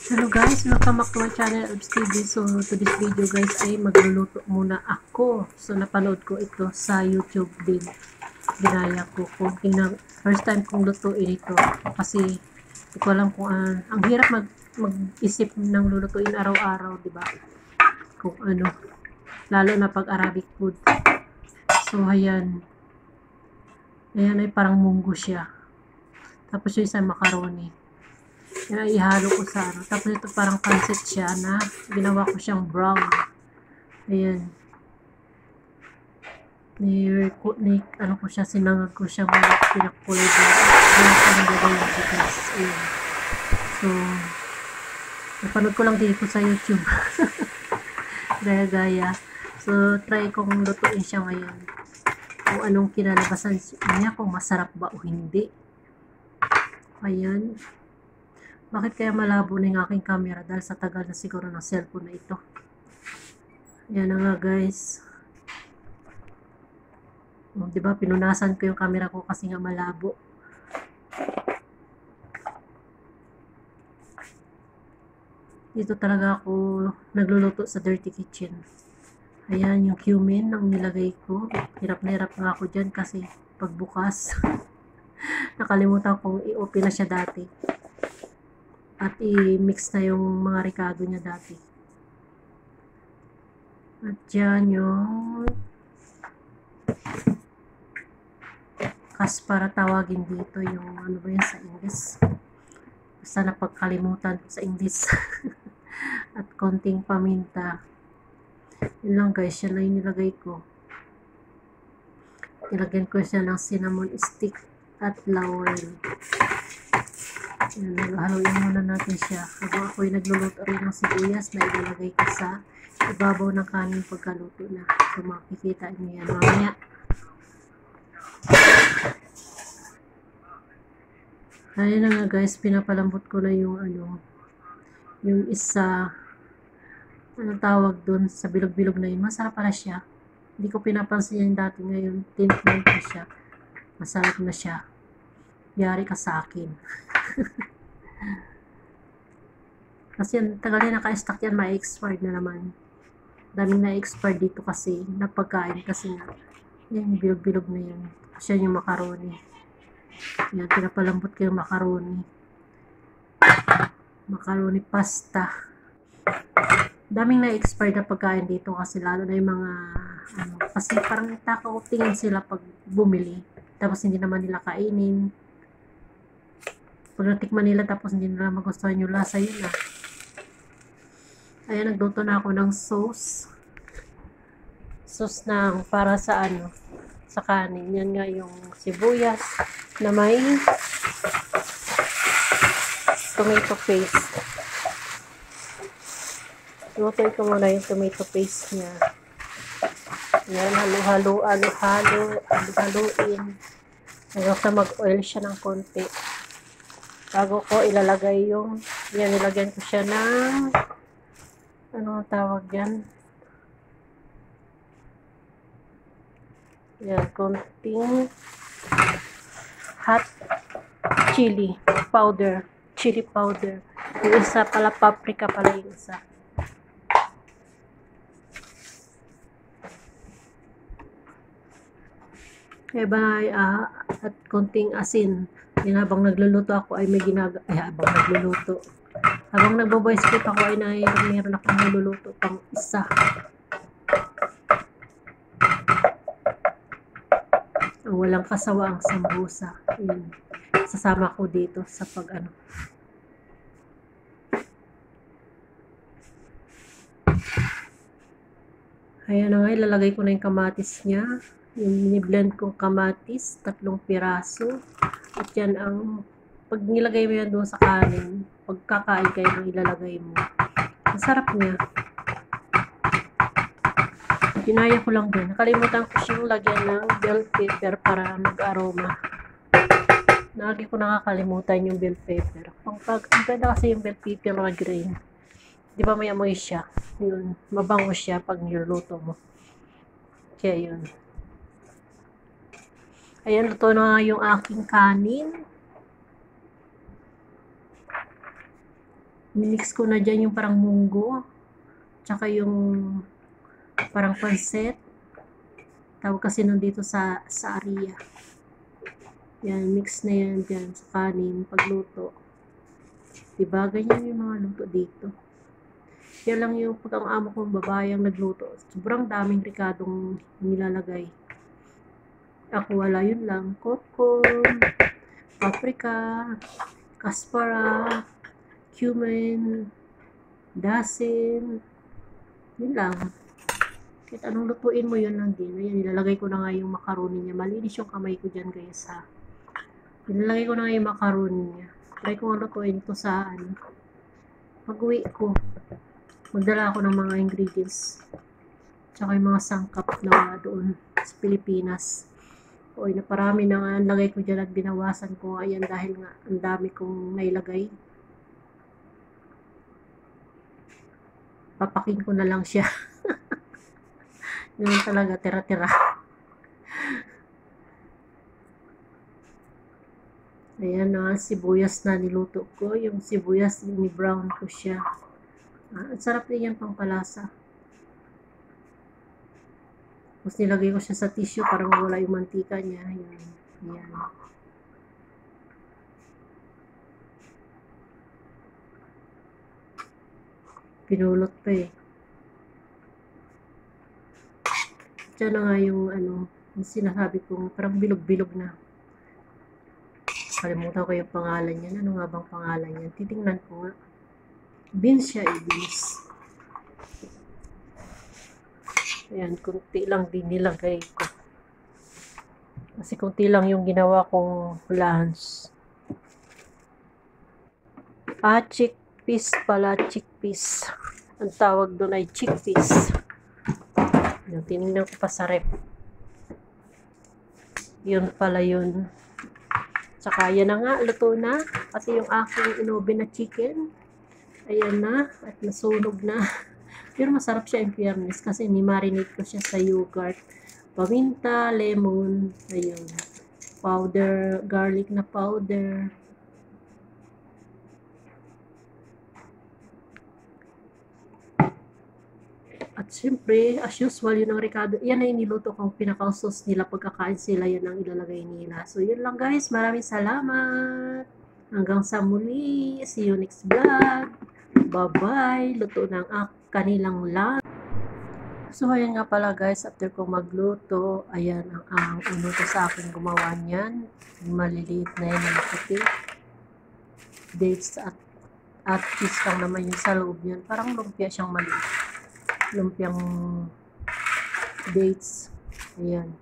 Hello guys, welcome back to my channel, Elbs TV. So to this video guys ay magluluto muna ako. So napanood ko ito sa YouTube din. Ginaya ko kung first time kong lutuin ito. Kasi hindi ko alam kung ang hirap mag-isip ng lulutuin araw-araw, di ba? Kung ano, lalo na pag Arabic food. So ayan. Ayan ay parang munggo siya. Tapos yung isang macaroni. Yan, ihalo ko sa ano. Tapos ito parang pancit siya na ginawa ko siyang brown. Ayan. Ano ko siya, sinangag ko siyang pinakulay brown. Ayan ko nagagay yung bigas. Ayan. So, napanood ko lang dito sa YouTube. Gaya-gaya. So, try kong lutuin siya ngayon. Kung anong kinalabasan niya, kung masarap ba o hindi. Ayan. Bakit kaya malabo na yung aking camera? Dahil sa tagal na siguro ng cellphone na ito. Yan na nga guys. Diba, pinunasan ko yung camera ko kasi nga malabo. Dito talaga ako nagluluto sa dirty kitchen. Ayan yung cumin ang nilagay ko. Hirap na hirap nga ako dyan kasi pagbukas. Nakalimutan kong i-open na siya dati. At i-mix na yung mga ricado niya dati. At yan yung kaspara tawagin dito, yung ano ba yan sa English. Basta napagkalimutan sa English. At konting paminta. Yun lang guys, yan lang yung nilagay ko. Nilagyan ko siya ng cinnamon stick at laurel. Haluin muna natin siya. Habang ako'y nagluluto rin ng sibuyas na ilalagay ko sa ibabaw ng kanin pagkaluto na. So makikita niyo yan mamaya. Ayun na nga guys, pinapalambot ko na yung yung isa, anong tawag dun sa bilog-bilog na yun. Masarap pala siya. Hindi ko pinapansin yan dati, ngayon tinitman ko siya. Masarap na siya. Yari ka sa akin. Kasi tagal na naka-stock yan, ma-expired na naman. Daming na-expired dito kasi napagkain kasi nga yan, bilog-bilog na yan. Kasi yan yung macaroni. Yan, pinapalambot ko yung macaroni. Macaroni pasta. Daming na-expired na pagkain dito kasi lalo na yung mga kasi parang takaw-tingin sila pag bumili. Tapos hindi naman nila kainin. Pag natikman nila tapos hindi nila magustuhan yung lasa, yun na. Ayan, nagluto na ako ng sauce. Sauce na para sa sa kanin. Yan nga yung sibuyas na may tomato paste. Lutuin ko muna yung tomato paste niya. Yan, halo-haluin. Hanggang sa mag-oil siya ng konti. Bago ko ilalagay yung, yan, nilagyan ko siya ng, ano tawag yan? Yan, konting hot chili powder. Chili powder. Yung isa pala, paprika pala yung isa. Kaya ba, at konting asin. Yan, habang nagluluto ako ay may habang nagluluto. Habang nagbo-voice clip ako ay mayroon akong niluluto pang isa. Ang walang kasawa ang sambusa. Yan. Sasama ko dito sa Ayan na nga, ilalagay ko na yung kamatis niya. Yung ni-blend kong kamatis, 3 piraso. At yan ang, pag nilagay mo yan doon sa kanin, pagkakain kayo nang ilalagay mo. Masarap niya. Ginaya ko lang din. Nakalimutan ko siyang lagyan ng bell pepper para mag-aroma. Lagi ko nakakalimutan yung bell pepper. Ang ganda kasi yung bell pepper na green. Di ba may amoy siya? Yun, mabango siya pag niluluto mo. Kaya yun. Ayan, luto na nga yung aking kanin. Minix ko na dyan yung parang munggo, tsaka yung parang pancit. Tawag kasi nandito sa area. Yan, mix na yan dyan sa kanin, pagluto. Diba? Ganyan yung mga luto dito. Yan lang yung pag ang amo kong babae ang nagluto. Sobrang daming ricadong nilalagay. Ako wala, yun lang. Coco, paprika, kaspara, cumin, dasin. Yun lang. Kahit anong lutuin mo, yun lang din. Ayan, nilalagay ko na nga yung macaroni niya. Malinis yung kamay ko dyan, guys, ha. Nilalagay ko na nga yung macaroni niya. Try ko nga lutuin ito sa, pag-uwi ko. Magdala ako ng mga ingredients. Tsaka yung mga sangkap na doon sa Pilipinas. O, naparami na nga. Ang lagay ko dyan at binawasan ko. Ayan, dahil nga, ang dami kong nailagay. Papakin ko na lang siya. Ganun talaga, tira-tira. Ayan na, sibuyas na niluto ko. Yung sibuyas, ni-brown ko siya. Ang sarap din yan pang palasa. Tapos nilagay ko siya sa tissue para mawala yung mantika niya. Ayan. Ayan. Pinulot pa eh. Diyan na nga yung yung sinasabi kong parang bilog-bilog na. Kalimutan ko yung pangalan niya. Ano nga bang pangalan niya? Titingnan ko nga. Beans siya eh, beans. Ayan, kunti lang din nilagay ko. Kasi kunti lang yung ginawa kong lunch. Chickpeas pala, chickpeas. Ang tawag doon ay chickpeas. Yung tinignan ko pa sa rep. Yun pala yun. Tsaka yan na nga, luto na. Pati yung aking inoven na chicken. Ayan na, at nasunog na. Pero masarap siya in fairness kasi ni-marinate ko siya sa yogurt. Paminta, lemon, ayun. Powder, garlic na powder. At syempre, as usual, yun ang Ricardo. Yan ay niluto kong pinaka-sauce nila pagkakain sila. Yan ang ilalagay nila. So, yun lang guys. Maraming salamat. Hanggang sa muli. See you next vlog. Bye-bye. Luto ng kanilang lunch. So, ayan nga pala guys. After kong magluto, ayan ang inuto sa akin gumawa niyan. Maliliit na yan na puti. Dates at cheese lang naman yung sa loob niyan. Parang lumpia siyang maliit. Lumpiang dates. Ayan.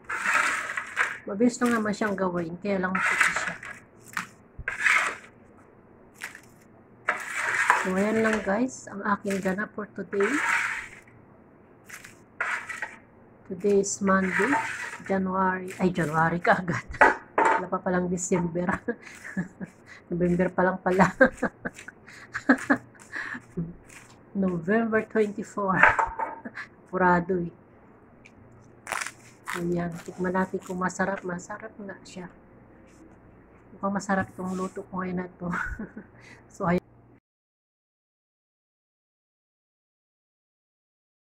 Mabilis lang naman siyang gawin. Kaya lang puti siya. So, ayan lang guys. Ang aking ganap for today. Today is Monday. January ka agad. Wala pa palang December. November pa lang pala. November 24. Purado eh. Ayan. Tikman natin kung masarap. Masarap nga siya. Mukhang masarap itong luto ko ngayon na ito. So, ayan.